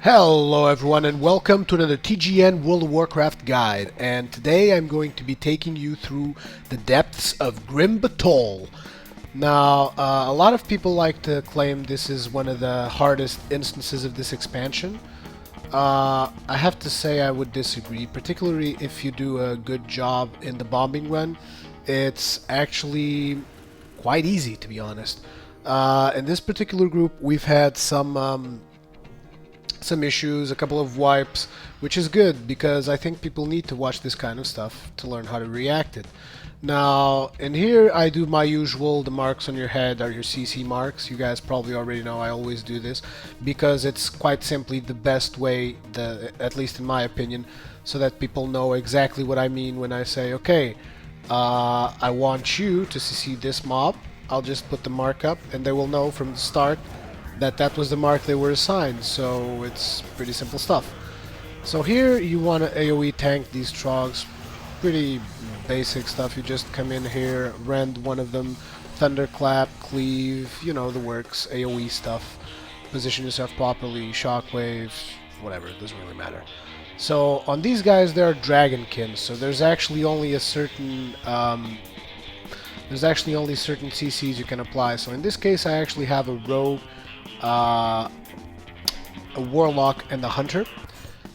Hello everyone and welcome to another TGN World of Warcraft guide, and today I'm going to be taking you through the depths of Grim Batol. Now, a lot of people like to claim this is one of the hardest instances of this expansion. I have to say I would disagree, particularly if you do a good job in the bombing run. It's actually quite easy, to be honest. In this particular group, we've had some issues, a couple of wipes, which is good because I think people need to watch this kind of stuff to learn how to react it. Now, in here I do my usual, the marks on your head are your CC marks. You guys probably already know I always do this because it's quite simply the best way, at least in my opinion, so that people know exactly what I mean when I say, okay, I want you to CC this mob. I'll just put the mark up and they will know from the start that was the mark they were assigned, so it's pretty simple stuff. So here you want to AoE tank these trogs, pretty basic stuff. You just come in here, rend one of them, thunderclap, cleave, you know the works, AoE stuff, position yourself properly, shockwave, whatever, it doesn't really matter. So on these guys there are dragonkin, so there's actually only certain CCs you can apply. So in this case I actually have a rogue, a warlock, and the hunter,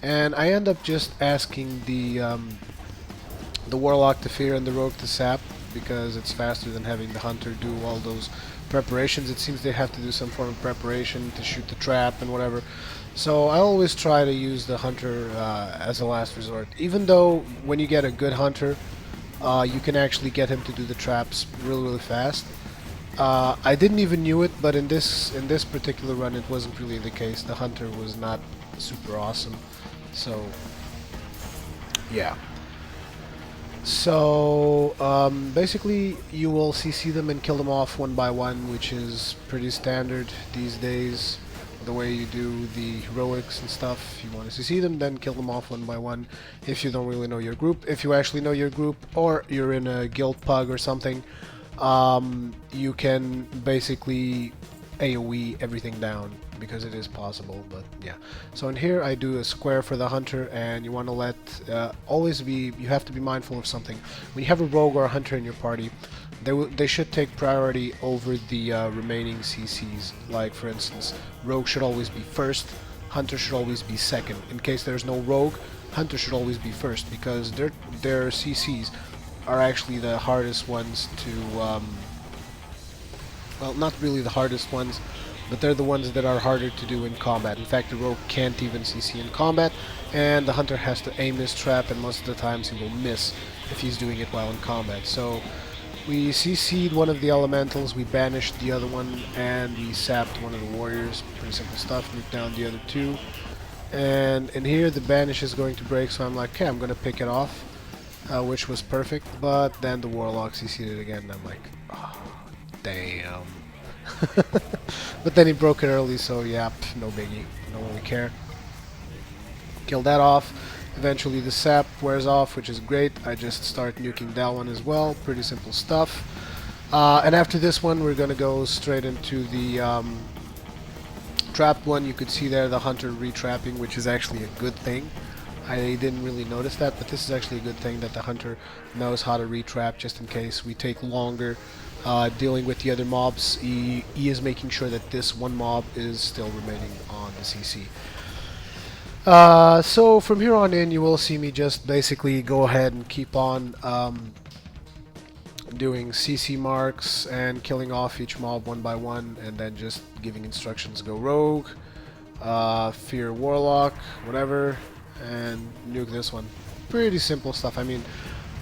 and I end up just asking the warlock to fear and the rogue to sap because it's faster than having the hunter do all those preparations. It seems they have to do some form of preparation to shoot the trap and whatever. So I always try to use the hunter as a last resort, even though when you get a good hunter, you can actually get him to do the traps really fast. I didn't even knew it, but in this particular run, it wasn't really the case. The hunter was not super awesome, so yeah. So basically, you will CC them and kill them off one by one, which is pretty standard these days. The way you do the heroics and stuff, you want to CC them, then kill them off one by one. If you don't really know your group, if you actually know your group, or you're in a guild pug or something, you can basically AoE everything down because it is possible. But yeah, so in here I do a square for the hunter, and you want to let you have to be mindful of something. When you have a rogue or a hunter in your party, they should take priority over the remaining CCs. Like for instance, rogue should always be first, hunter should always be second. In case there's no rogue, hunter should always be first because their CCs are actually the hardest ones to, well, not really the hardest ones, but they're the ones that are harder to do in combat. In fact, the rogue can't even CC in combat, and the hunter has to aim his trap, and most of the times he will miss if he's doing it while in combat. So we CC'd one of the elementals, we banished the other one, and we sapped one of the warriors. Pretty simple stuff. Nuked down the other two, and in here the banish is going to break, so I'm like, okay, I'm gonna pick it off. Which was perfect, but then the warlock CC'd it again, and I'm like, oh, damn. But then he broke it early, so yeah, no biggie, don't really care. Kill that off. Eventually the sap wears off, which is great. I just start nuking that one as well. Pretty simple stuff. And after this one, we're gonna go straight into the trapped one. You could see there the hunter retrapping, which is actually a good thing. I didn't really notice that, but this is actually a good thing that the hunter knows how to retrap just in case we take longer dealing with the other mobs. He is making sure that this one mob is still remaining on the CC. So from here on in, you will see me just basically go ahead and keep on doing CC marks and killing off each mob one by one, and then just giving instructions: go rogue, fear warlock, whatever, and nuke this one. Pretty simple stuff. I mean,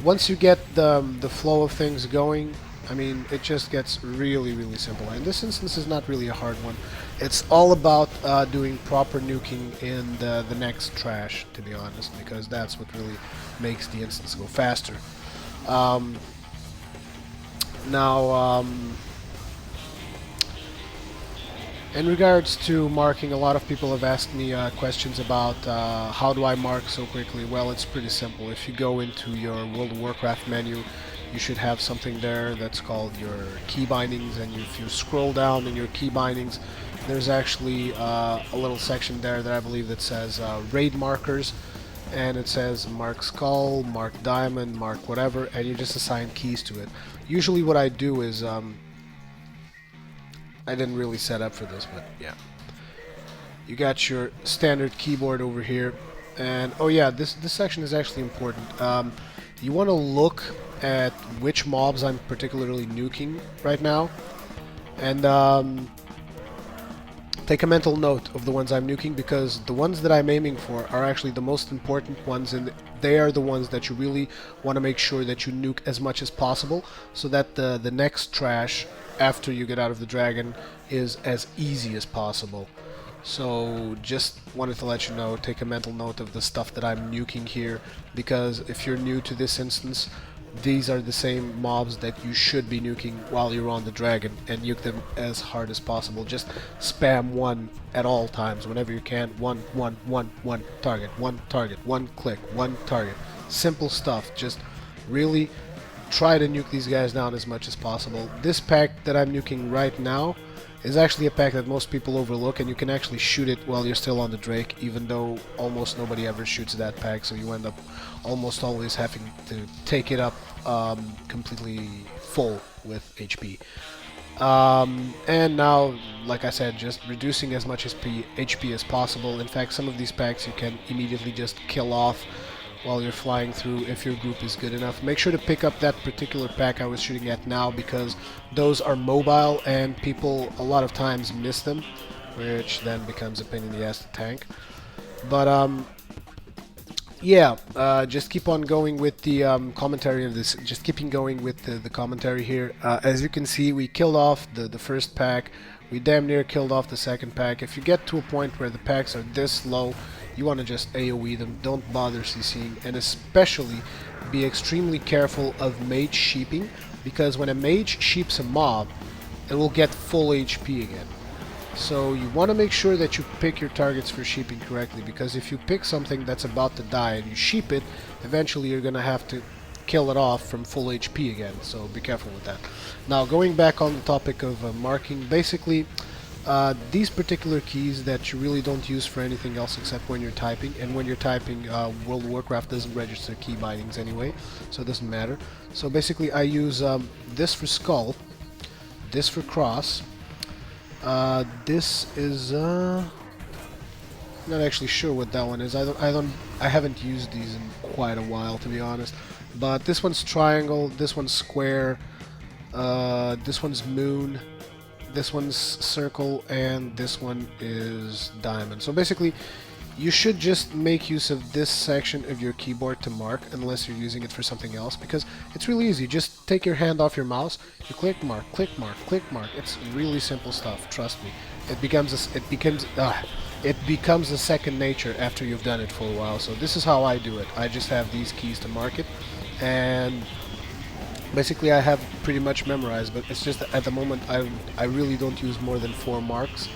once you get the flow of things going, I mean, it just gets really simple. And this instance is not really a hard one. It's all about doing proper nuking in the next trash, to be honest, because that's what really makes the instance go faster. Now, in regards to marking, a lot of people have asked me questions about how do I mark so quickly. Well, it's pretty simple. If you go into your World of Warcraft menu, you should have something there that's called your key bindings, and if you scroll down in your key bindings, there's actually a little section there that I believe that says raid markers, and it says mark skull, mark diamond, mark whatever, and you just assign keys to it. Usually what I do is, I didn't really set up for this, but yeah. You got your standard keyboard over here, and oh yeah, this section is actually important. You want to look at which mobs I'm particularly nuking right now, and take a mental note of the ones I'm nuking, because the ones that I'm aiming for are actually the most important ones, and they are the ones that you really want to make sure that you nuke as much as possible, so that the next trash after you get out of the dragon is as easy as possible. So just wanted to let you know, take a mental note of the stuff that I'm nuking here, because if you're new to this instance, these are the same mobs that you should be nuking while you're on the dragon, and nuke them as hard as possible. Just spam one at all times, whenever you can. One target, one click, one target. Simple stuff. Just really try to nuke these guys down as much as possible. This pack that I'm nuking right now is actually a pack that most people overlook, and you can actually shoot it while you're still on the Drake, even though almost nobody ever shoots that pack, so you end up almost always having to take it up completely full with HP. And now, like I said, just reducing as much HP as possible. In fact, some of these packs you can immediately just kill off while you're flying through if your group is good enough. Make sure to pick up that particular pack I was shooting at now, because those are mobile and people a lot of times miss them, which then becomes a pain in the ass to tank. But yeah, just keep on going with the commentary of this. Just keeping going with the commentary here. As you can see, we killed off the first pack. We damn near killed off the second pack. If you get to a point where the packs are this low, you want to just AoE them. Don't bother CCing, and especially be extremely careful of mage sheeping, because when a mage sheeps a mob, it will get full HP again. So you want to make sure that you pick your targets for sheeping correctly, because if you pick something that's about to die and you sheep it, eventually you're going to have to kill it off from full HP again, so be careful with that. Now, going back on the topic of marking, basically these particular keys that you really don't use for anything else except when you're typing, and when you're typing, World of Warcraft doesn't register key bindings anyway, so it doesn't matter. So basically I use this for skull, this for cross, this is not actually sure what that one is. I haven't used these in quite a while, to be honest. But this one's triangle, this one's square, this one's moon, this one's circle, and this one is diamond. So basically, you should just make use of this section of your keyboard to mark, unless you're using it for something else, because it's really easy. Just take your hand off your mouse, you click mark, click mark, click mark. It's really simple stuff, trust me. It becomes a second nature after you've done it for a while. So this is how I do it. I just have these keys to mark it, and basically I have pretty much memorized, but it's just that at the moment I really don't use more than 4 marks,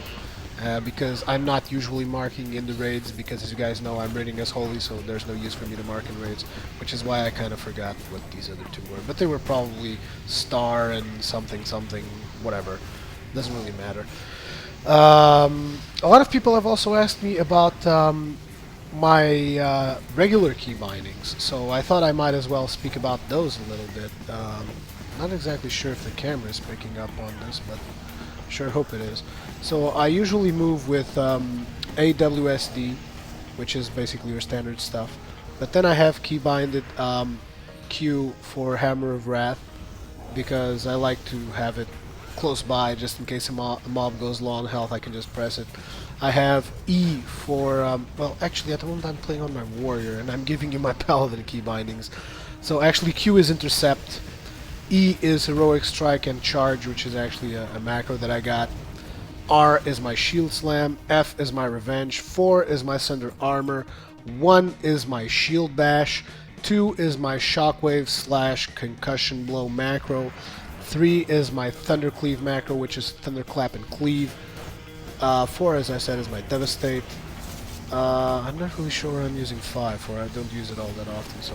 because I'm not usually marking in the raids, because as you guys know, I'm raiding as holy, so there's no use for me to mark in raids, which is why I kind of forgot what these other two were. But they were probably star and something something, whatever. Doesn't really matter. A lot of people have also asked me about my regular key bindings, so I thought I might as well speak about those a little bit. Not exactly sure if the camera is picking up on this, but sure hope it is. So I usually move with AWSD, which is basically your standard stuff, but then I have key binded Q for Hammer of Wrath, because I like to have it close by, just in case a mob goes low on health, I can just press it. I have E for, well, actually at the moment I'm playing on my warrior, and I'm giving you my paladin key bindings. So actually Q is intercept, E is heroic strike and charge, which is actually a macro that I got. R is my shield slam, F is my revenge, 4 is my sunder armor, 1 is my shield bash, 2 is my shockwave / concussion blow macro, 3 is my Thundercleave macro, which is Thunderclap and Cleave. 4, as I said, is my Devastate. I'm not really sure I'm using 5 for. I don't use it all that often. So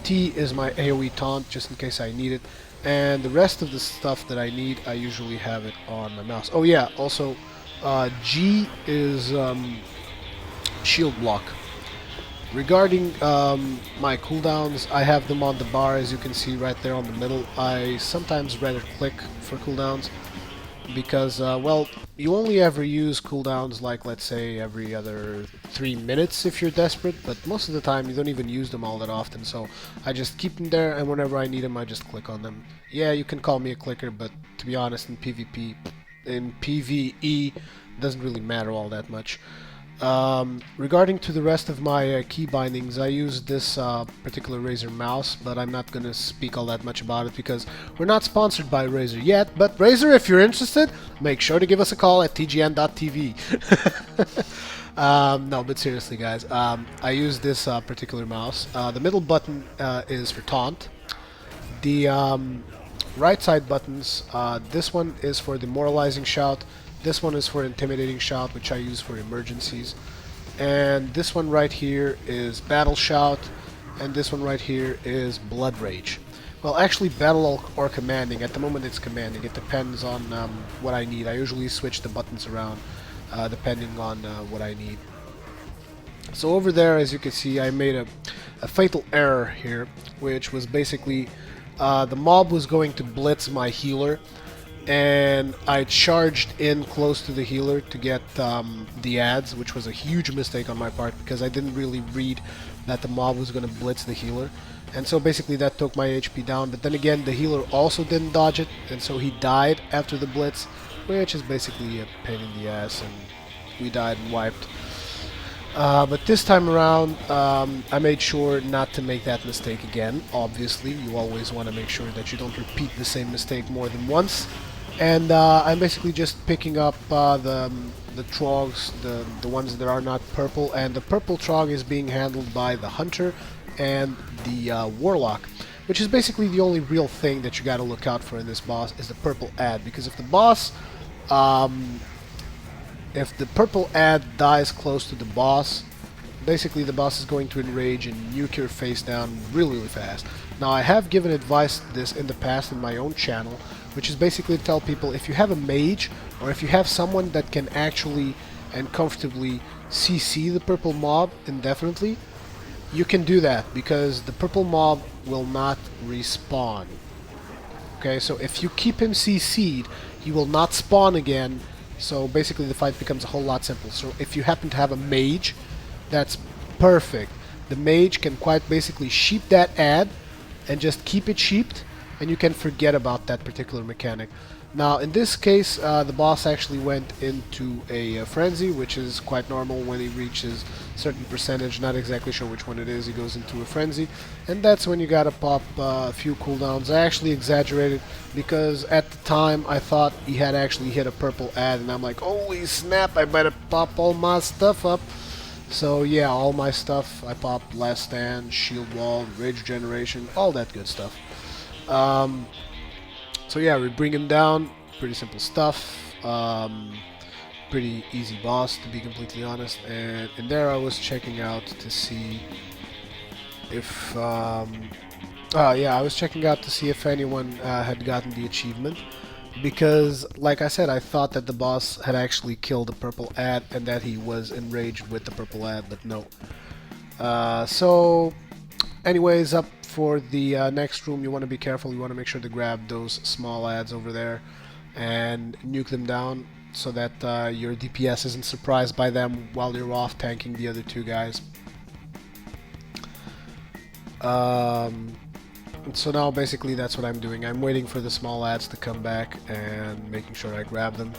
T is my AoE Taunt, just in case I need it. And the rest of the stuff that I need, I usually have it on my mouse. Oh yeah, also G is shield block. Regarding my cooldowns, I have them on the bar, as you can see right there on the middle. I sometimes rather click for cooldowns because, well, you only ever use cooldowns like, let's say, every other 3 minutes if you're desperate, but most of the time you don't even use them all that often, so I just keep them there, and whenever I need them, I just click on them. Yeah, you can call me a clicker, but to be honest, in PvE, doesn't really matter all that much. Regarding to the rest of my key bindings, I use this particular Razer mouse, but I'm not going to speak all that much about it because we're not sponsored by Razer yet. But Razer, if you're interested, make sure to give us a call at tgn.tv. No, but seriously, guys, I use this particular mouse. The middle button is for taunt. The right side buttons, this one is for demoralizing shout. This one is for intimidating shout, which I use for emergencies. And this one right here is battle shout, and this one right here is blood rage. Well, actually battle or commanding. At the moment it's commanding. It depends on what I need. I usually switch the buttons around depending on what I need. So over there, as you can see, I made a fatal error here, which was basically the mob was going to blitz my healer, and I charged in close to the healer to get the ads, which was a huge mistake on my part because I didn't really read that the mob was going to blitz the healer, and so basically that took my HP down. But then again, the healer also didn't dodge it, and so he died after the blitz, which is basically a pain in the ass, and we died and wiped. But this time around, I made sure not to make that mistake again. Obviously, you always want to make sure that you don't repeat the same mistake more than once. And I'm basically just picking up the trogs, the ones that are not purple, and the purple trog is being handled by the hunter and the warlock, which is basically the only real thing that you got to look out for in this boss is the purple ad, because if the boss if the purple ad dies close to the boss, basically the boss is going to enrage and nuke your face down really, really fast. Now, I have given advice this in the past in my own channel, which is basically to tell people if you have a mage or if you have someone that can actually and comfortably CC the purple mob indefinitely, you can do that because the purple mob will not respawn. Okay, so if you keep him CC'd, he will not spawn again. So basically the fight becomes a whole lot simpler. So if you happen to have a mage, that's perfect. The mage can quite basically sheep that ad and just keep it sheeped, and you can forget about that particular mechanic. Now in this case, the boss actually went into a frenzy, which is quite normal when he reaches a certain percentage, not exactly sure which one it is, he goes into a frenzy, and that's when you gotta pop a few cooldowns. I actually exaggerated because at the time I thought he had actually hit a purple ad, and I'm like, holy snap, I better pop all my stuff up. So yeah, all my stuff, I popped Last Stand, Shield Wall, Rage Generation, all that good stuff. So yeah, we bring him down, pretty simple stuff, pretty easy boss to be completely honest, and in there I was checking out to see if, yeah, I was checking out to see if anyone had gotten the achievement, because like I said, I thought that the boss had actually killed the purple ad and that he was enraged with the purple ad, but no. So anyways, up for the next room, you want to be careful. You want to make sure to grab those small ads over there and nuke them down so that your DPS isn't surprised by them while you're off tanking the other two guys. So now basically that's what I'm doing. I'm waiting for the small ads to come back and making sure I grab them.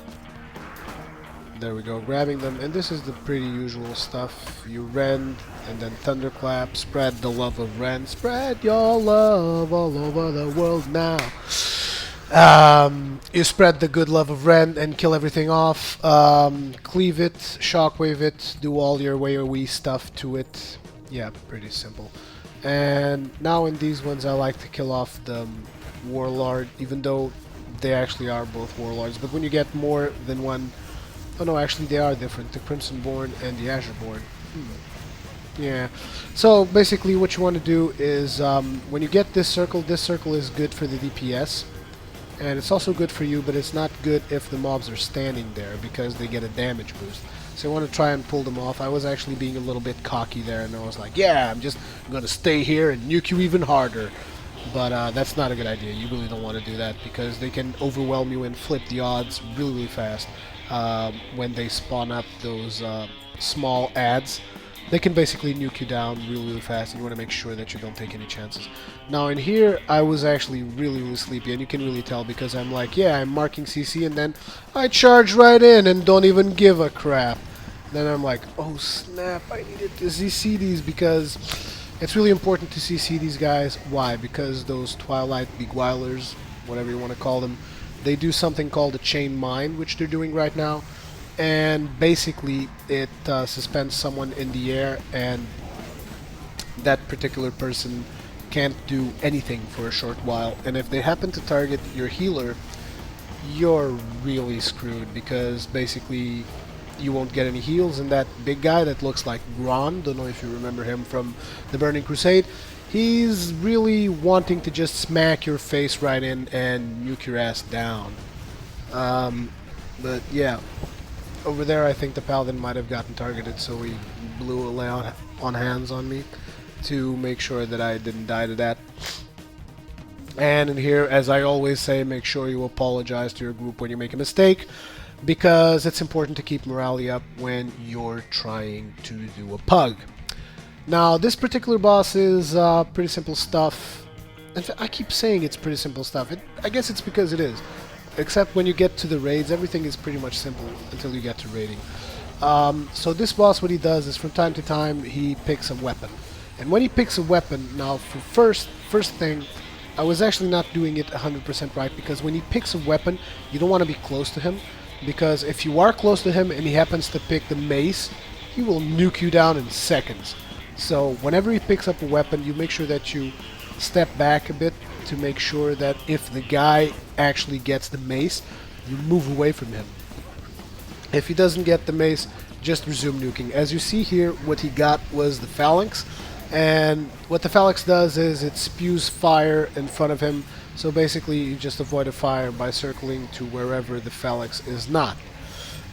There we go, grabbing them, and this is the pretty usual stuff. You rend, and then thunderclap, spread the love of Rend, spread your love all over the world now. You spread the good love of Rend and kill everything off. Cleave it, shockwave it, do all your WoW stuff to it. Yeah, pretty simple. And now in these ones I like to kill off the Warlord, even though they actually are both Warlords. But when you get more than one... Oh no, actually they are different, the Crimsonborn and the Azureborn. Yeah, so basically what you want to do is when you get this circle is good for the DPS, And it's also good for you, but it's not good if the mobs are standing there because they get a damage boost. So I want to try and pull them off. I was actually being a little bit cocky there, and I was like, yeah, I'm just going to stay here and nuke you even harder. But that's not a good idea. You really don't want to do that because they can overwhelm you and flip the odds really, really fast when they spawn up those small ads. They can basically nuke you down really, really fast, and you want to make sure that you don't take any chances. Now in here, I was actually really, really sleepy, and you can really tell because I'm like, yeah, I'm marking CC, and then I charge right in and don't even give a crap. Then I'm like, oh snap, I needed to CC these because it's really important to CC these guys. Why? Because those Twilight Beguilers, whatever you want to call them, they do something called a chain mine, which they're doing right now. And basically it suspends someone in the air, and that particular person can't do anything for a short while. And if they happen to target your healer, you're really screwed because basically you won't get any heals, and that big guy that looks like Gron, don't know if you remember him from the Burning Crusade, he's really wanting to just smack your face right in and nuke your ass down. But yeah, over there I think the Paladin might have gotten targeted, so he blew a lay on hands on me to make sure that I didn't die to that. And in here, as I always say, make sure you apologize to your group when you make a mistake, because it's important to keep morale up when you're trying to do a pug. Now, this particular boss is pretty simple stuff. In fact, I keep saying it's pretty simple stuff. I guess it's because it is. Except when you get to the raids, everything is pretty much simple until you get to raiding. So this boss, what he does is from time to time, he picks a weapon. And when he picks a weapon, now for first thing, I was actually not doing it 100% right, because when he picks a weapon, you don't want to be close to him. Because if you are close to him and he happens to pick the mace, he will nuke you down in seconds. So whenever he picks up a weapon, you make sure that you step back a bit to make sure that if the guy actually gets the mace, you move away from him. If he doesn't get the mace, just resume nuking. As you see here, what he got was the phalanx, and what the phalanx does is it spews fire in front of him. So basically you just avoid a fire by circling to wherever the phalanx is not.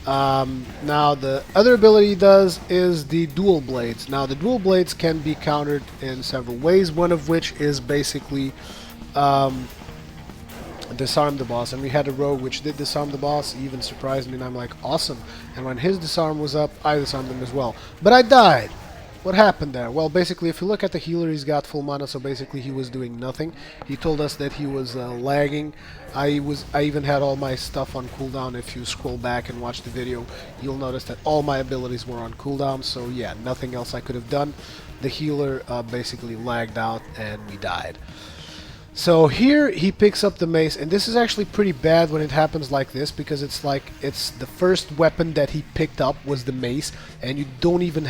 Now the other ability he does is the dual blades. Now the dual blades can be countered in several ways, one of which is basically disarm the boss. And we had a rogue which did disarm the boss. He even surprised me, and I'm like, awesome. And when his disarm was up, I disarmed him as well. But I died! What happened there? Well, basically, if you look at the healer, he's got full mana, so basically he was doing nothing. He told us that he was lagging. I even had all my stuff on cooldown. If you scroll back and watch the video, you'll notice that all my abilities were on cooldown, so yeah, nothing else I could have done. The healer basically lagged out, and we died. So here he picks up the mace, and this is actually pretty bad when it happens like this, because it's like it's the first weapon that he picked up was the mace, and you didn't even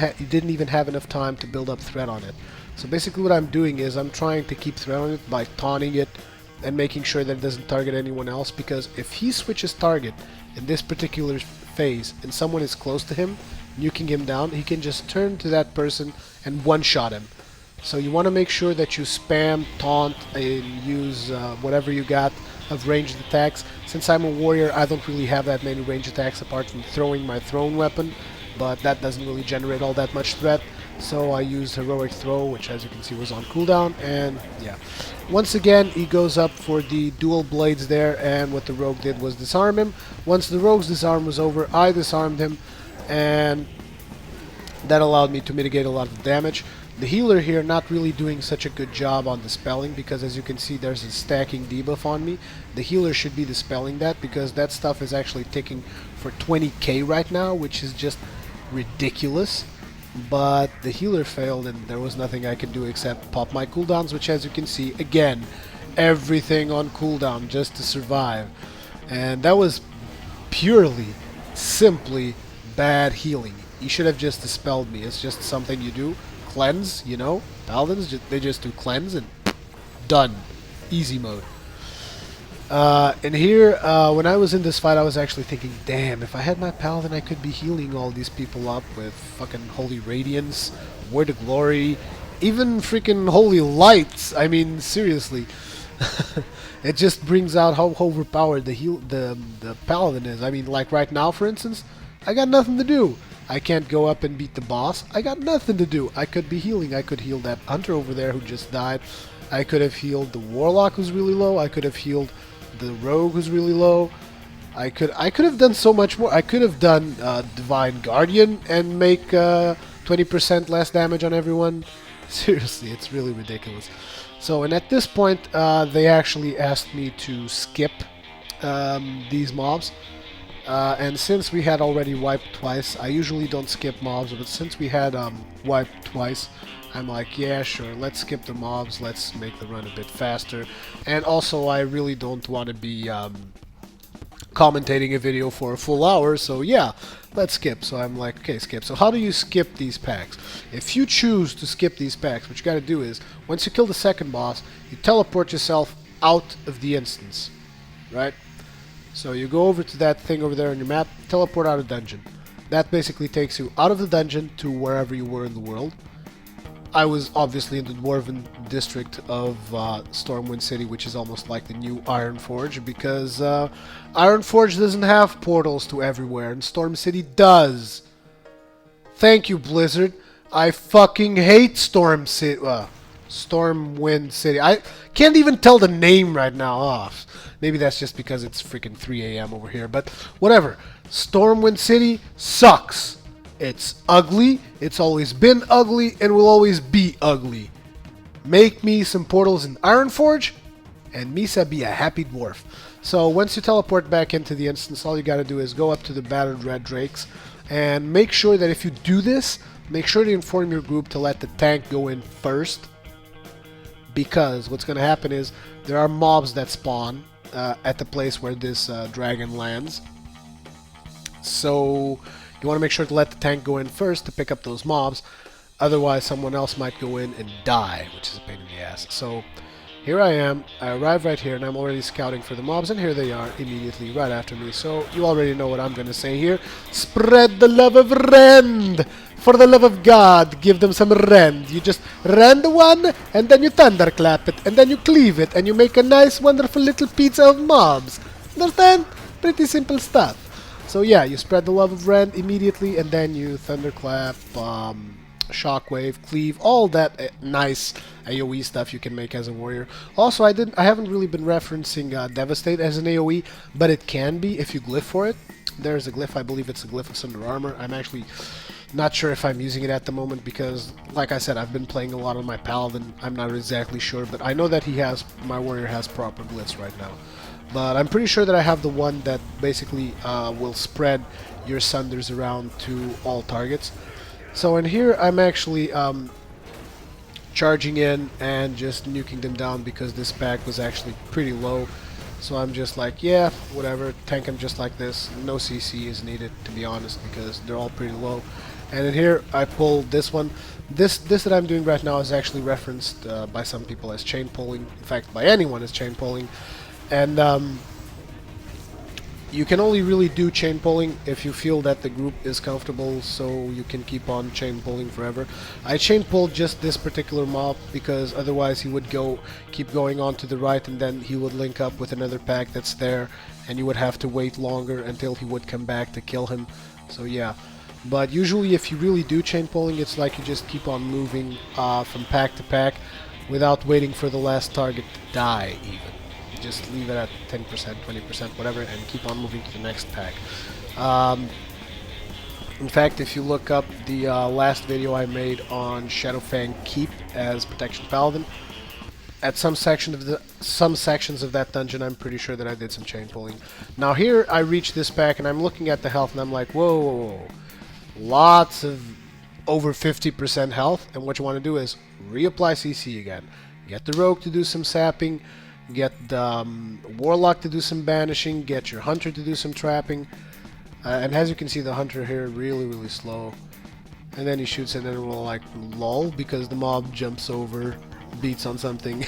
have enough time to build up threat on it. So basically what I'm doing is I'm trying to keep threat on it by taunting it and making sure that it doesn't target anyone else, because if he switches target in this particular phase and someone is close to him, nuking him down, he can just turn to that person and one-shot him. So you want to make sure that you spam, taunt, and use whatever you got of ranged attacks. Since I'm a warrior, I don't really have that many ranged attacks apart from throwing my thrown weapon, but that doesn't really generate all that much threat. So I used heroic throw, which as you can see was on cooldown, and yeah. Once again, he goes up for the dual blades there, and what the rogue did was disarm him. Once the rogue's disarm was over, I disarmed him, and that allowed me to mitigate a lot of damage. The healer here not really doing such a good job on dispelling, because as you can see there's a stacking debuff on me. The healer should be dispelling that, because that stuff is actually ticking for 20k right now, which is just ridiculous. But the healer failed, and there was nothing I could do except pop my cooldowns, which as you can see, again, everything on cooldown just to survive. And that was purely, simply bad healing. You should have just dispelled me. It's just something you do. Cleanse, you know, paladins, they just do cleanse and done. Easy mode. And here, when I was in this fight, I was actually thinking, damn, if I had my paladin, I could be healing all these people up with fucking Holy Radiance, Word of Glory, even freaking Holy Lights. I mean, seriously. It just brings out how overpowered the paladin is. I mean, like right now, for instance, I got nothing to do. I can't go up and beat the boss. I got nothing to do. I could be healing. I could heal that hunter over there who just died. I could have healed the warlock who's really low. I could have healed the rogue who's really low. I could have done so much more. I could have done Divine Guardian and make 20% less damage on everyone. Seriously, it's really ridiculous. So, and at this point, they actually asked me to skip these mobs. And since we had already wiped twice, I usually don't skip mobs, but since we had wiped twice, I'm like, yeah, sure, let's skip the mobs, let's make the run a bit faster. And also, I really don't want to be commentating a video for a full hour, so yeah, let's skip. So I'm like, okay, skip. So how do you skip these packs? If you choose to skip these packs, what you gotta do is, once you kill the second boss, you teleport yourself out of the instance, right? So you go over to that thing over there on your map, teleport out of dungeon. That basically takes you out of the dungeon to wherever you were in the world. I was obviously in the Dwarven district of Stormwind City, which is almost like the new Ironforge, because Ironforge doesn't have portals to everywhere, and Storm City does. Thank you, Blizzard. I fucking hate Stormwind City. I can't even tell the name right now. Oh, maybe that's just because it's freaking 3 a.m. over here, but whatever. Stormwind City sucks. It's ugly, it's always been ugly, and will always be ugly. Make me some portals in Ironforge, and Misa be a happy dwarf. So once you teleport back into the instance, all you gotta do is go up to the battered red drakes, and make sure that if you do this, make sure to inform your group to let the tank go in first, because what's gonna happen is, there are mobs that spawn at the place where this dragon lands. So you want to make sure to let the tank go in first to pick up those mobs, otherwise someone else might go in and die, which is a pain in the ass. So here I am, I arrive right here, and I'm already scouting for the mobs, and here they are immediately right after me. So you already know what I'm going to say here. Spread the love of Rend! For the love of God, give them some Rend. You just rend one, and then you thunderclap it, and then you cleave it, and you make a nice, wonderful little pizza of mobs. Understand? Pretty simple stuff. So yeah, you spread the love of Rend immediately, and then you thunderclap, shockwave, cleave, all that nice AoE stuff you can make as a warrior. Also, I haven't really been referencing Devastate as an AoE, but it can be if you glyph for it. There's a glyph, I believe it's a glyph of Sunder Armor. I'm actually not sure if I'm using it at the moment because, like I said, I've been playing a lot on my Paladin. I'm not exactly sure, but I know that my warrior has proper glyphs right now. But I'm pretty sure that I have the one that basically will spread your Sunders around to all targets. So in here I'm actually charging in and just nuking them down because this pack was actually pretty low. So I'm just like, yeah, whatever, tank them just like this. No CC is needed, to be honest, because they're all pretty low. And in here I pull this one. This that I'm doing right now is actually referenced by some people as chain pulling. In fact, by anyone as chain pulling. And you can only really do chain pulling if you feel that the group is comfortable, so you can keep on chain pulling forever. I chain pulled just this particular mob because otherwise he would keep going on to the right, and then he would link up with another pack that's there, and you would have to wait longer until he would come back to kill him. So yeah. But usually if you really do chain pulling, it's like you just keep on moving from pack to pack without waiting for the last target to die even. Just leave it at 10%, 20%, whatever, and keep on moving to the next pack. In fact, if you look up the last video I made on Shadowfang Keep as Protection Paladin, at some sections of that dungeon, I'm pretty sure that I did some chain pulling. Now here, I reach this pack, and I'm looking at the health, and I'm like, whoa, whoa, whoa. Lots of over 50% health, and what you want to do is reapply CC again. Get the rogue to do some sapping, get the warlock to do some banishing, get your hunter to do some trapping, and as you can see, the hunter here really slow, and then he shoots it and we're like lol because the mob jumps over, beats on something.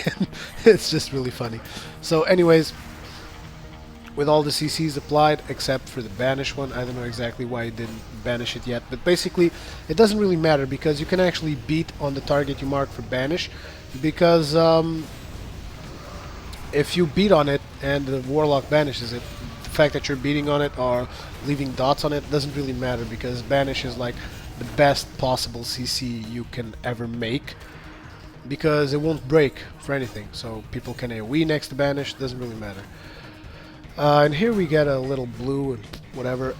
It's just really funny. So anyways, with all the CCs applied except for the banish one, I don't know exactly why he didn't banish it yet, but basically it doesn't really matter because you can actually beat on the target you mark for banish, because if you beat on it and the Warlock banishes it, the fact that you're beating on it or leaving dots on it doesn't really matter, because banish is like the best possible CC you can ever make, because it won't break for anything. So people can AoE next to banish, doesn't really matter. And here we get a little blue and whatever.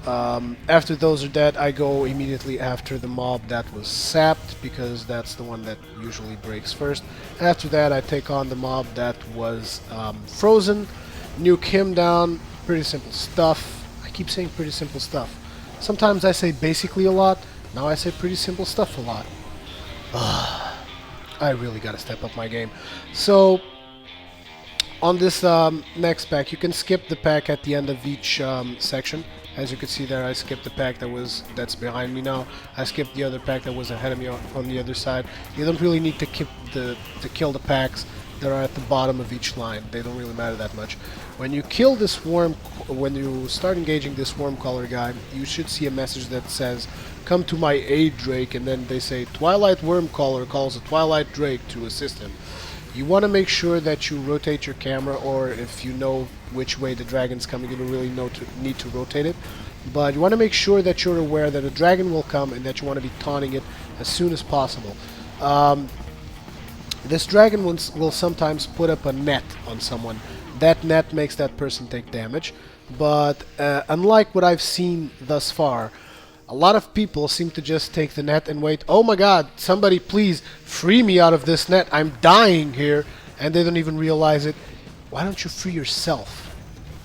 After those are dead, I go immediately after the mob that was sapped, because that's the one that usually breaks first. After that, I take on the mob that was frozen, nuke him down. Pretty simple stuff. I keep saying pretty simple stuff. Sometimes I say basically a lot, now I say pretty simple stuff a lot. I really gotta step up my game. So, on this next pack, you can skip the pack at the end of each section. As you can see there, I skipped the pack that's behind me now. I skipped the other pack that was ahead of me on the other side. You don't really need to kill the packs that are at the bottom of each line. They don't really matter that much. When you kill this worm, when you start engaging this worm collar guy, you should see a message that says, "Come to my aid, Drake," and then they say, "Twilight Worm Caller calls a Twilight Drake to assist him." You want to make sure that you rotate your camera, or if you know which way the dragon's coming, you don't really need to rotate it. But you want to make sure that you're aware that a dragon will come and that you want to be taunting it as soon as possible. This dragon will sometimes put up a net on someone. That net makes that person take damage. But unlike what I've seen thus far, a lot of people seem to just take the net and wait, "Oh my god, somebody please free me out of this net, I'm dying here," and they don't even realize it. Why don't you free yourself?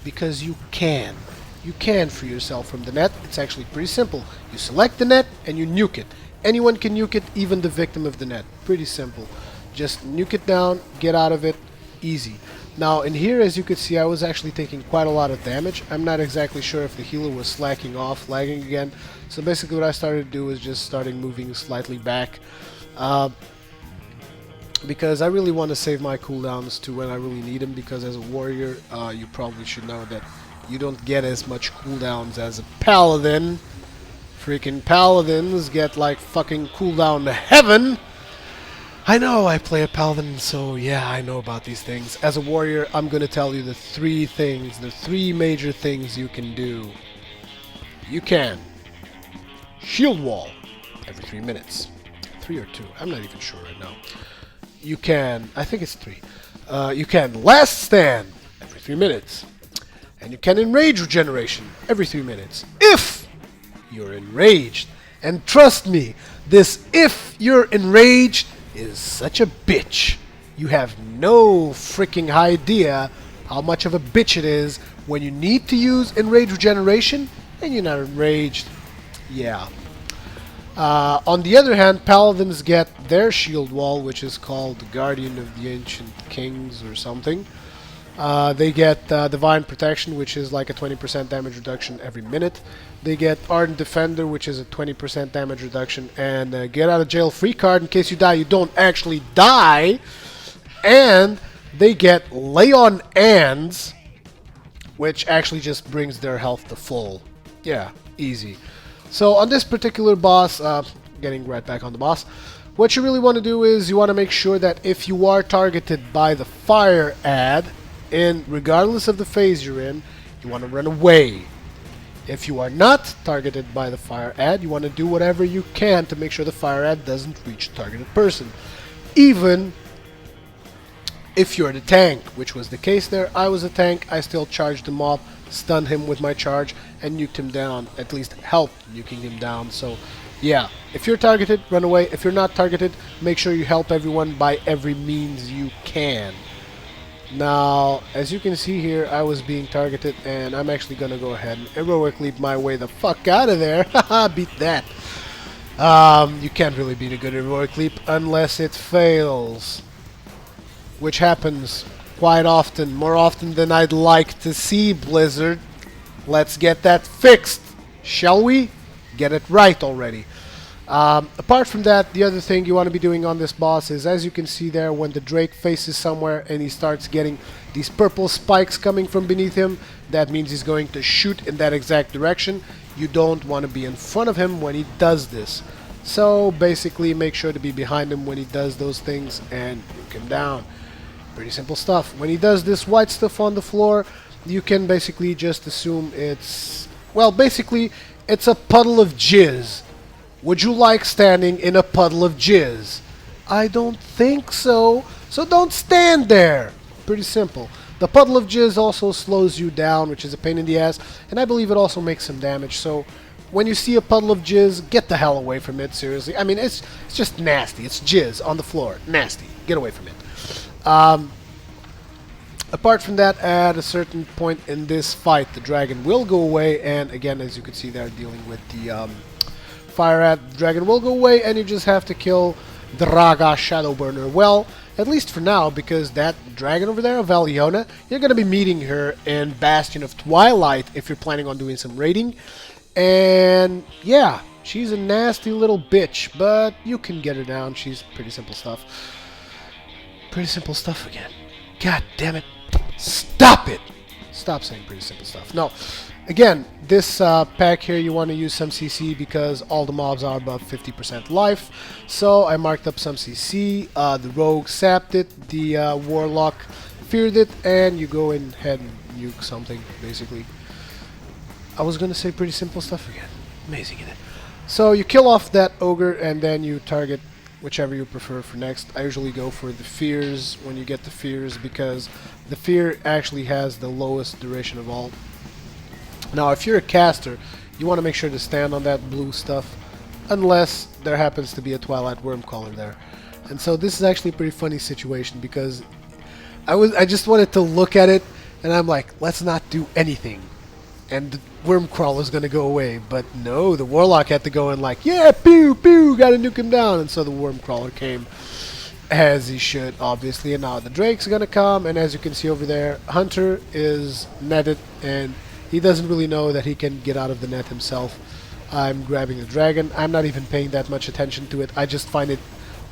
Because you can. You can free yourself from the net. It's actually pretty simple. You select the net and you nuke it. Anyone can nuke it, even the victim of the net. Pretty simple. Just nuke it down, get out of it, easy. Now in here, as you could see, I was actually taking quite a lot of damage. I'm not exactly sure if the healer was slacking off, lagging again. So basically what I started to do was just starting moving slightly back. Because I really want to save my cooldowns to when I really need them, because as a warrior, you probably should know that you don't get as much cooldowns as a paladin. Freaking paladins get like fucking cooldown to heaven. I know I play a paladin, so yeah, I know about these things. As a warrior, I'm gonna tell you the three major things you can do. You can shield wall every 3 minutes. 3 or 2, I'm not even sure right now. You can, I think it's 3. You can last stand every 3 minutes. And you can enrage regeneration every 3 minutes. If you're enraged. And trust me, this "if you're enraged" is such a bitch. You have no freaking idea how much of a bitch it is when you need to use enrage regeneration and you're not enraged. Yeah. On the other hand, paladins get their shield wall, which is called the Guardian of the Ancient Kings or something. They get Divine Protection, which is like a 20% damage reduction every minute. They get Ardent Defender, which is a 20% damage reduction, and Get Out of Jail Free card. In case you die, you don't actually die. And they get Lay on Hands, which actually just brings their health to full. Yeah, easy. So on this particular boss, getting right back on the boss, what you really want to do is you want to make sure that if you are targeted by the fire ad, and regardless of the phase you're in, you want to run away. If you are not targeted by the fire ad, you want to do whatever you can to make sure the fire ad doesn't reach the targeted person. Even if you're the tank, which was the case there. I was a tank, I still charged the mob, stunned him with my charge, and nuked him down, at least helped nuking him down. So yeah, if you're targeted, run away. If you're not targeted, make sure you help everyone by every means you can. Now, as you can see here, I was being targeted, and I'm actually gonna go ahead and heroic leap my way the fuck out of there. Haha, beat that. You can't really beat a good heroic leap unless it fails, which happens quite often, more often than I'd like to see, Blizzard. Let's get that fixed, shall we? Get it right already. Apart from that, the other thing you want to be doing on this boss is, as you can see there, when the Drake faces somewhere and he starts getting these purple spikes coming from beneath him, that means he's going to shoot in that exact direction. You don't want to be in front of him when he does this. So basically make sure to be behind him when he does those things and nuke him down. Pretty simple stuff. When he does this white stuff on the floor, you can basically just assume it's... Well, basically, it's a puddle of jizz. Would you like standing in a puddle of jizz? I don't think so. So don't stand there. Pretty simple. The puddle of jizz also slows you down, which is a pain in the ass, and I believe it also makes some damage. So when you see a puddle of jizz, get the hell away from it, seriously. I mean, it's just nasty. It's jizz on the floor. Nasty. Get away from it. Apart from that, at a certain point in this fight, the dragon will go away, and again, as you can see there, dealing with the fire rat, the dragon will go away, and you just have to kill Draga Shadowburner. Well, at least for now, because that dragon over there, Valiona, you're going to be meeting her in Bastion of Twilight if you're planning on doing some raiding. And yeah, she's a nasty little bitch, but you can get her down. She's pretty simple stuff. Pretty simple stuff again. God damn it. Stop it! Stop saying pretty simple stuff. No. Again, this pack here, you want to use some CC because all the mobs are above 50% life. So I marked up some CC. The rogue sapped it. The warlock feared it. And you go in ahead and nuke something, basically. I was going to say pretty simple stuff again. Amazing, isn't it? So you kill off that ogre and then you target whichever you prefer for next. I usually go for the fears when you get the fears because the fear actually has the lowest duration of all. Now if you're a caster, you want to make sure to stand on that blue stuff unless there happens to be a Twilight Wormcaller there. And so this is actually a pretty funny situation because I just wanted to look at it and I'm like, let's not do anything. And the Wormcrawler is going to go away. But no, the Warlock had to go in like, yeah, pew, pew, gotta nuke him down. And so the Wormcrawler came as he should, obviously. And now the Drake's going to come. And as you can see over there, Hunter is netted. And he doesn't really know that he can get out of the net himself. I'm grabbing the dragon. I'm not even paying that much attention to it. I just find it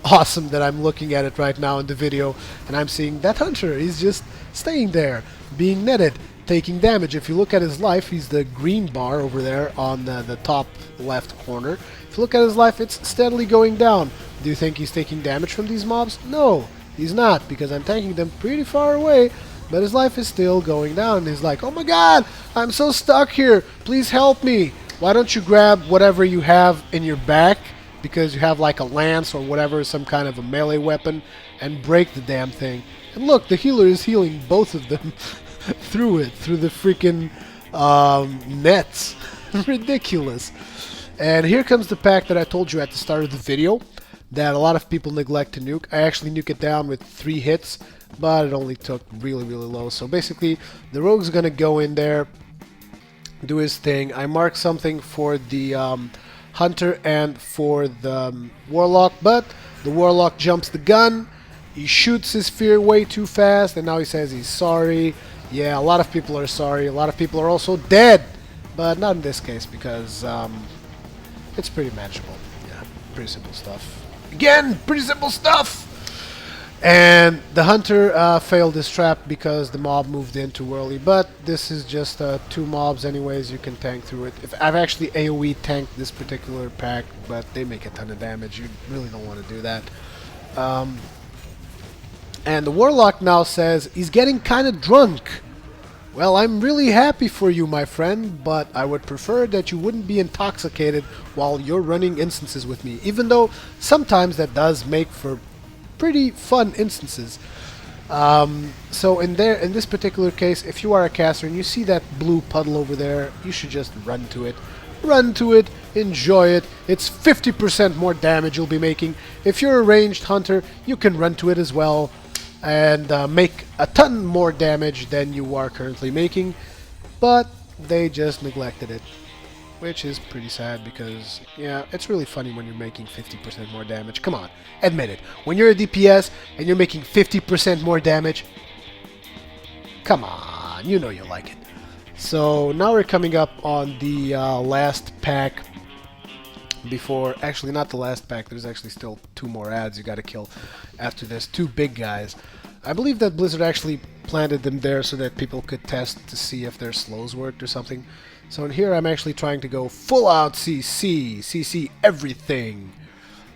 awesome that I'm looking at it right now in the video. And I'm seeing that Hunter. He's just staying there, being netted, taking damage. If you look at his life, he's the green bar over there on the top left corner. If you look at his life, it's steadily going down. Do you think he's taking damage from these mobs? No, he's not, because I'm tanking them pretty far away, but his life is still going down. And he's like, oh my god, I'm so stuck here, please help me. Why don't you grab whatever you have in your back, because you have like a lance or whatever, some kind of a melee weapon, and break the damn thing. And look, the healer is healing both of them through the freaking nets. Ridiculous. And here comes the pack that I told you at the start of the video that a lot of people neglect to nuke. I actually nuke it down with 3 hits, but it only took really, really low. So basically, the rogue's gonna go in there, do his thing. I mark something for the hunter and for the warlock, but the warlock jumps the gun. He shoots his fear way too fast, and now he says he's sorry. Yeah, a lot of people are sorry. A lot of people are also dead, but not in this case because it's pretty manageable. Yeah, pretty simple stuff. Again, pretty simple stuff! And the hunter failed his trap because the mob moved in too early, but this is just 2 mobs anyways, you can tank through it. I've actually AoE tanked this particular pack, but they make a ton of damage. You really don't want to do that. And the warlock now says he's getting kind of drunk. Well, I'm really happy for you, my friend, but I would prefer that you wouldn't be intoxicated while you're running instances with me, even though sometimes that does make for pretty fun instances. So in this particular case, if you are a caster and you see that blue puddle over there, you should just run to it. Run to it, enjoy it. It's 50% more damage you'll be making. If you're a ranged hunter, you can run to it as well and make a ton more damage than you are currently making, but they just neglected it, which is pretty sad because, yeah, it's really funny when you're making 50% more damage. Come on, admit it. When you're a DPS and you're making 50% more damage, come on, you know you like it. So now we're coming up on the last pack before, actually not the last pack, there's actually still 2 more ads you gotta kill after this, 2 big guys. I believe that Blizzard actually planted them there so that people could test to see if their slows worked or something. So in here I'm actually trying to go full out CC everything,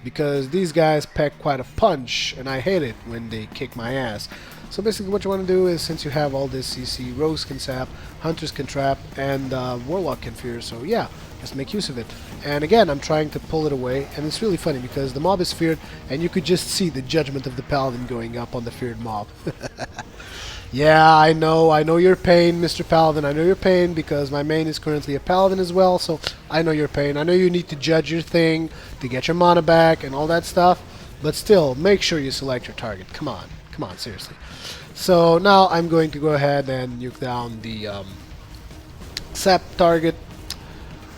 because these guys pack quite a punch and I hate it when they kick my ass. So basically what you want to do is, since you have all this CC, rogues can sap, hunters can trap, and warlock can fear, so yeah, just make use of it. And again, I'm trying to pull it away, and it's really funny because the mob is feared, and you could just see the judgment of the paladin going up on the feared mob. Yeah, I know your pain, Mr. Paladin. I know your pain because my main is currently a paladin as well, so I know your pain. I know you need to judge your thing to get your mana back and all that stuff, but still, make sure you select your target. Come on, seriously. So now I'm going to go ahead and nuke down the sap target.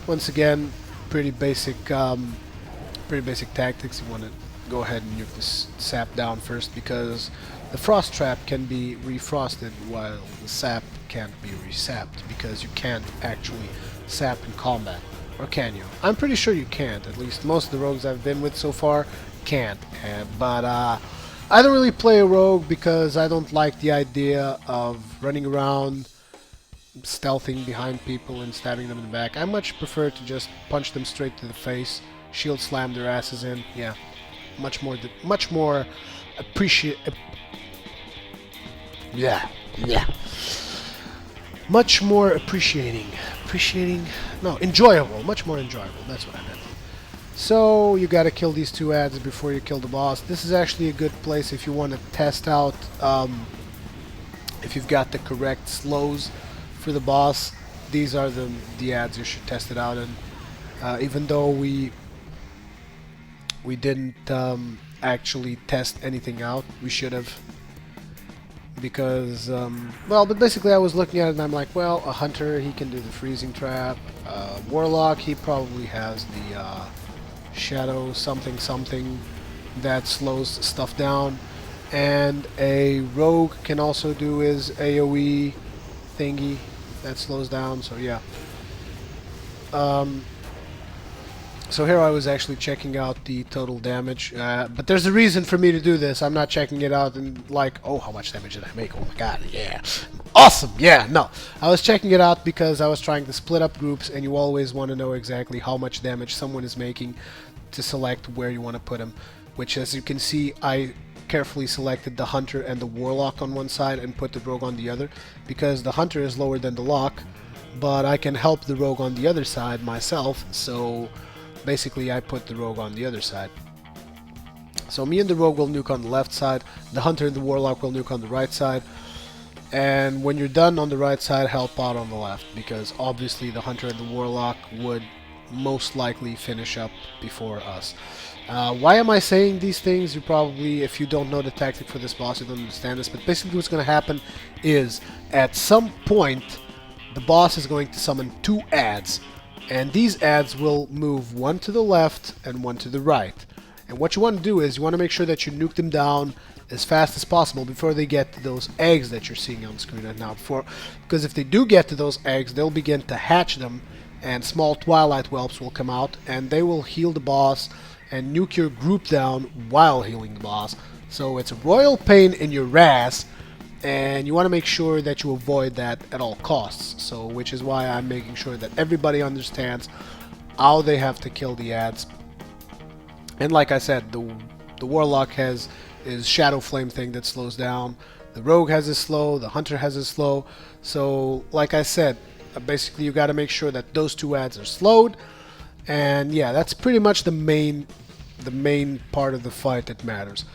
Once again, pretty basic tactics. You want to go ahead and nuke this sap down first because the frost trap can be refrosted while the sap can't be resapped because you can't actually sap in combat. Or can you? I'm pretty sure you can't. At least most of the rogues I've been with so far can't. But I don't really play a rogue because I don't like the idea of running around stealthing behind people and stabbing them in the back. I much prefer to just punch them straight to the face, shield slam their asses in. Yeah, much more appreciate. Yeah. Much more enjoyable. Much more enjoyable. That's what I meant. So you gotta kill these two ads before you kill the boss. This is actually a good place if you want to test out if you've got the correct slows for the boss. These are the ads you should test it out in. Even though we didn't actually test anything out, we should have. Because, well, but basically I was looking at it and I'm like, well, a hunter, he can do the freezing trap. Warlock, he probably has the shadow something that slows stuff down. And a rogue can also do his AoE thingy that slows down, so yeah. So here I was actually checking out the total damage, but there's a reason for me to do this. I'm not checking it out and like, oh, how much damage did I make? Oh my god, yeah. Awesome, yeah, no. I was checking it out because I was trying to split up groups, and you always want to know exactly how much damage someone is making to select where you want to put them, which, as you can see, I carefully selected the hunter and the warlock on one side and put the rogue on the other, because the hunter is lower than the lock, but I can help the rogue on the other side myself, so basically I put the rogue on the other side. So me and the rogue will nuke on the left side, the hunter and the warlock will nuke on the right side, and when you're done on the right side, help out on the left, because obviously the hunter and the warlock would most likely finish up before us. Why am I saying these things? You probably, if you don't know the tactic for this boss, you don't understand this, but basically what's going to happen is, at some point, the boss is going to summon two ads, and these ads will move one to the left and one to the right. And what you want to do is you want to make sure that you nuke them down as fast as possible before they get to those eggs that you're seeing on the screen right now. Because if they do get to those eggs, they'll begin to hatch them, and small twilight whelps will come out, and they will heal the boss and nuke your group down while healing the boss. So it's a royal pain in your ass, and you want to make sure that you avoid that at all costs. So, which is why I'm making sure that everybody understands how they have to kill the ads. And like I said, the warlock has his shadow flame thing that slows down. The rogue has his slow. The hunter has his slow. So, like I said, basically you got to make sure that those two ads are slowed. And yeah, that's pretty much the main part of the fight that matters.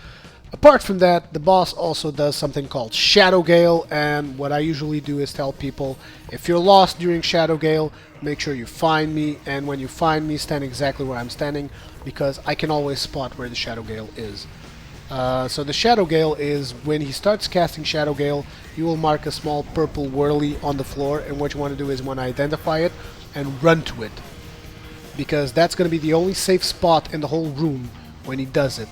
Apart from that, the boss also does something called Shadow Gale, and what I usually do is tell people, if you're lost during Shadow Gale, make sure you find me, and when you find me, stand exactly where I'm standing, because I can always spot where the Shadow Gale is. So the Shadow Gale is, when he starts casting Shadow Gale, you will mark a small purple whirly on the floor, and what you want to do is, when I identify it, and run to it, because that's going to be the only safe spot in the whole room when he does it.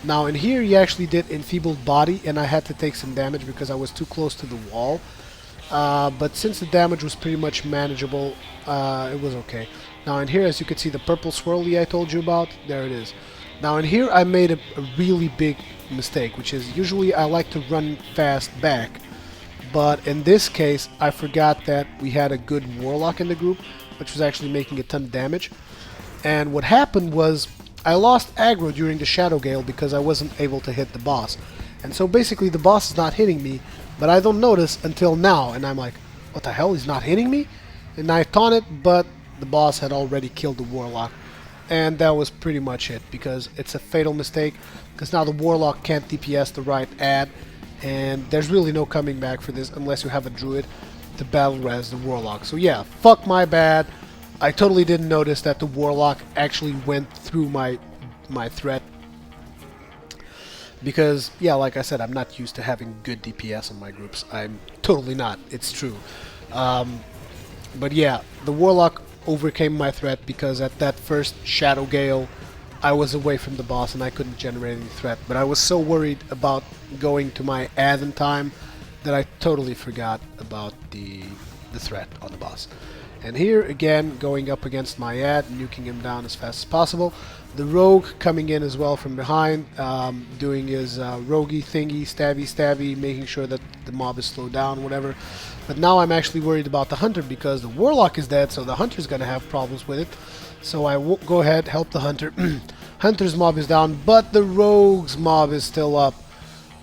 Now in here he actually did enfeebled body, and I had to take some damage because I was too close to the wall. But since the damage was pretty much manageable, it was okay. Now in here, as you can see, the purple swirly I told you about, there it is. Now in here I made a really big mistake, which is usually I like to run fast back. But in this case, I forgot that we had a good warlock in the group, which was actually making a ton of damage. And what happened was, I lost aggro during the Shadow Gale because I wasn't able to hit the boss. And so basically the boss is not hitting me, but I don't notice until now, and I'm like, what the hell, he's not hitting me? And I taunt it, but the boss had already killed the Warlock. And that was pretty much it, because it's a fatal mistake, because now the Warlock can't DPS the right ad, and there's really no coming back for this unless you have a Druid to battle res the Warlock. So yeah, fuck my bad. I totally didn't notice that the Warlock actually went through my threat. Because, yeah, like I said, I'm not used to having good DPS on my groups. I'm totally not. It's true. But yeah, the Warlock overcame my threat because at that first Shadow Gale, I was away from the boss and I couldn't generate any threat. But I was so worried about going to my ad in time that I totally forgot about the threat on the boss. And here, again, going up against my ad, nuking him down as fast as possible. The Rogue coming in as well from behind, doing his roguey thingy, stabby, making sure that the mob is slowed down, whatever. But now I'm actually worried about the Hunter because the Warlock is dead, so the Hunter's going to have problems with it. So I will go ahead, help the Hunter. Hunter's mob is down, but the Rogue's mob is still up.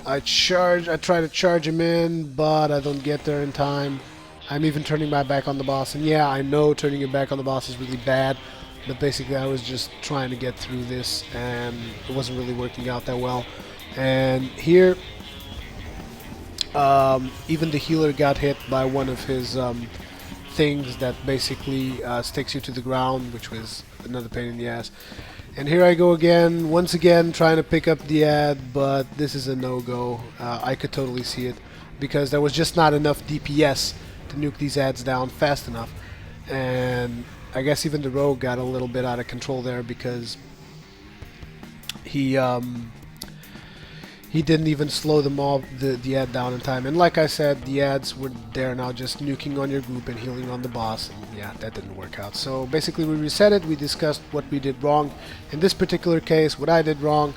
I try to charge him in, but I don't get there in time. I'm even turning my back on the boss, and yeah, I know turning your back on the boss is really bad, but basically I was just trying to get through this, and it wasn't really working out that well. And here, even the healer got hit by one of his things that basically sticks you to the ground, which was another pain in the ass. And here I go again, once again trying to pick up the ad, but this is a no-go. I could totally see it, because there was just not enough DPS to nuke these ads down fast enough. And I guess even the Rogue got a little bit out of control there because he didn't even slow the mob, the ad down in time. And like I said, the ads were there now just nuking on your group and healing on the boss. And yeah, that didn't work out. So basically we reset it, we discussed what we did wrong. In this particular case, what I did wrong.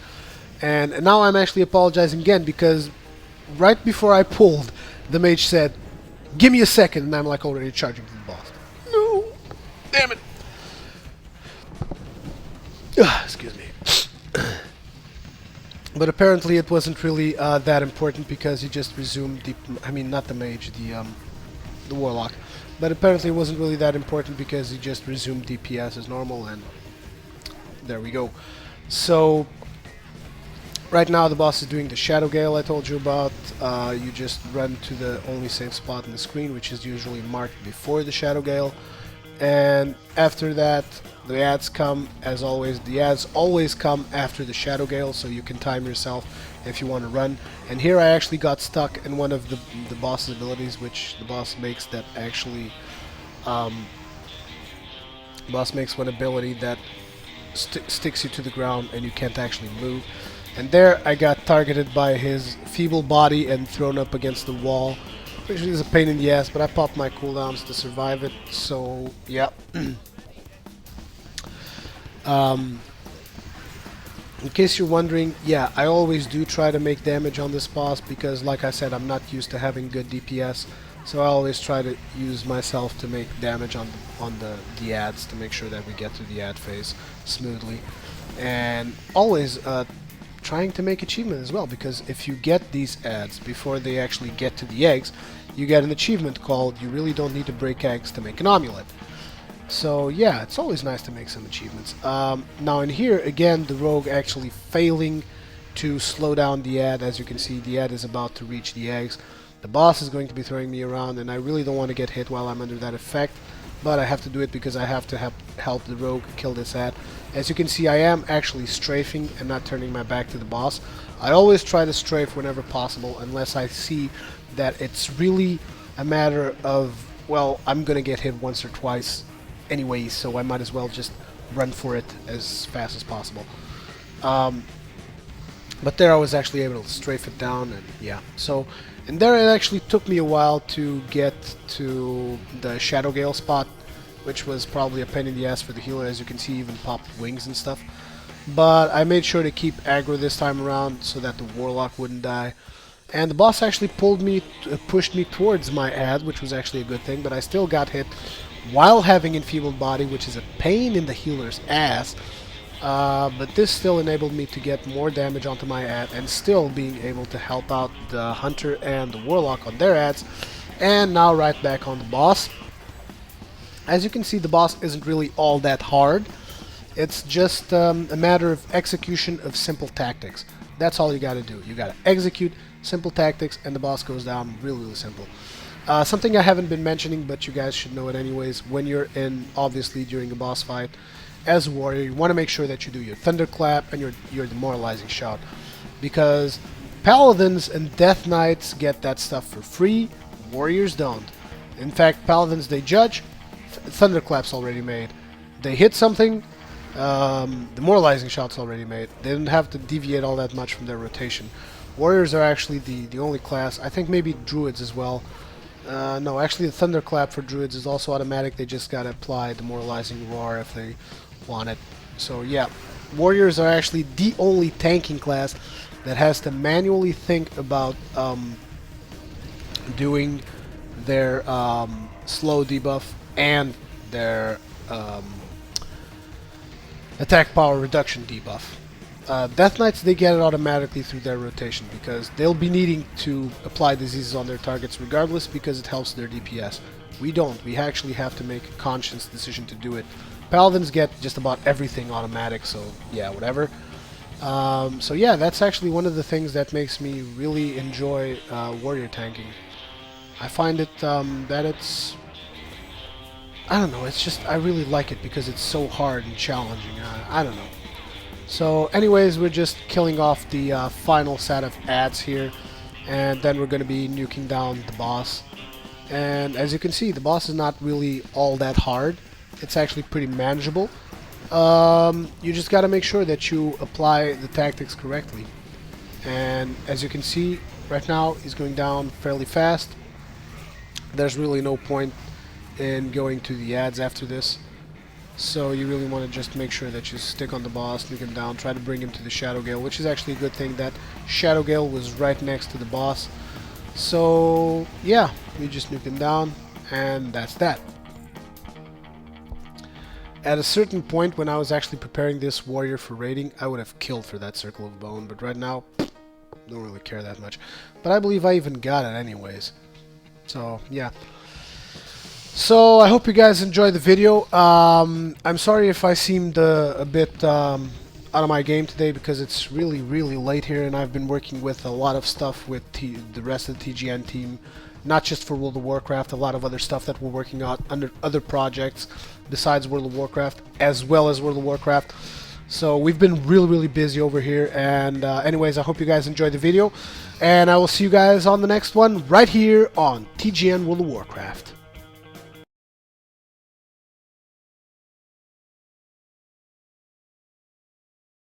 And now I'm actually apologizing again because right before I pulled, the mage said, "Give me a second," and I'm like already charging to the boss. No! Damn it! Excuse me. But apparently it wasn't really that important because he just resumed the... I mean, not the mage, the Warlock. But apparently it wasn't really that important because he just resumed DPS as normal, and there we go. So... right now the boss is doing the Shadow Gale I told you about. You just run to the only safe spot in the screen, which is usually marked before the Shadow Gale. And after that, the ads come, as always. The ads always come after the Shadow Gale, so you can time yourself if you want to run. And here I actually got stuck in one of the boss's abilities, which the boss makes that actually... boss makes one ability that sticks you to the ground and you can't actually move. And there I got targeted by his feeble body and thrown up against the wall, which is a pain in the ass, but I popped my cooldowns to survive it, so yeah. In case you're wondering, yeah, I always do try to make damage on this boss because, like I said, I'm not used to having good DPS, so I always try to use myself to make damage on the ads to make sure that we get through the ad phase smoothly. And always trying to make achievement as well, because if you get these ads before they actually get to the eggs, you get an achievement called "You really don't need to break eggs to make an omelet." So yeah, it's always nice to make some achievements. Now in here, again, the Rogue actually failing to slow down the ad. As you can see, the ad is about to reach the eggs. The boss is going to be throwing me around, and I really don't want to get hit while I'm under that effect, but I have to do it because I have to help the Rogue kill this ad. As you can see, I am actually strafing and not turning my back to the boss. I always try to strafe whenever possible, unless I see that it's really a matter of, well, I'm gonna get hit once or twice anyway, so I might as well just run for it as fast as possible. But there I was actually able to strafe it down, and yeah. So, and there it actually took me a while to get to the Shadow Gale spot, which was probably a pain in the ass for the healer. As you can see, even popped wings and stuff. But I made sure to keep aggro this time around so that the Warlock wouldn't die. And the boss actually pushed me towards my ad, which was actually a good thing, but I still got hit while having enfeebled body, which is a pain in the healer's ass. But this still enabled me to get more damage onto my ad and still being able to help out the Hunter and the Warlock on their ads. And now right back on the boss. As you can see, the boss isn't really all that hard. It's just a matter of execution of simple tactics. That's all you gotta do. You gotta execute simple tactics and the boss goes down really simple. Something I haven't been mentioning, but you guys should know it anyways. When you're in, obviously during a boss fight, as a warrior, you want to make sure that you do your thunderclap and your demoralizing shout, because paladins and death knights get that stuff for free. Warriors don't. In fact, paladins, they judge. Thunderclap's already made. They hit something. Demoralizing shout's already made. They didn't have to deviate all that much from their rotation. Warriors are actually the only class. I think maybe druids as well. No, actually the thunderclap for druids is also automatic. They just gotta apply demoralizing roar if they want it. So yeah, warriors are actually the only tanking class that has to manually think about doing their slow debuff and their attack power reduction debuff. Death Knights, they get it automatically through their rotation because they'll be needing to apply diseases on their targets regardless because it helps their DPS. We don't. We actually have to make a conscious decision to do it. Paladins get just about everything automatic, so yeah, whatever. So yeah, that's actually one of the things that makes me really enjoy warrior tanking. I find it that it's... I don't know, it's just, I really like it because it's so hard and challenging. I don't know. So anyways, we're just killing off the final set of ads here, and then we're going to be nuking down the boss. And as you can see, the boss is not really all that hard. It's actually pretty manageable. You just got to make sure that you apply the tactics correctly. And as you can see, right now he's going down fairly fast. There's really no point in going to the ads after this. So you really want to just make sure that you stick on the boss, nuke him down, try to bring him to the Shadow Gale, which is actually a good thing that Shadow Gale was right next to the boss. So yeah, we just nuked him down, and that's that. At a certain point when I was actually preparing this warrior for raiding, I would have killed for that Circle of Bone, but right now, don't really care that much. But I believe I even got it anyways. So yeah. So I hope you guys enjoyed the video. I'm sorry if I seemed a bit out of my game today because it's really late here and I've been working with a lot of stuff with the rest of the TGN team, not just for World of Warcraft, a lot of other stuff that we're working on under other projects besides World of Warcraft as well as World of Warcraft. So we've been really busy over here, and anyways, I hope you guys enjoyed the video, and I will see you guys on the next one right here on TGN World of Warcraft.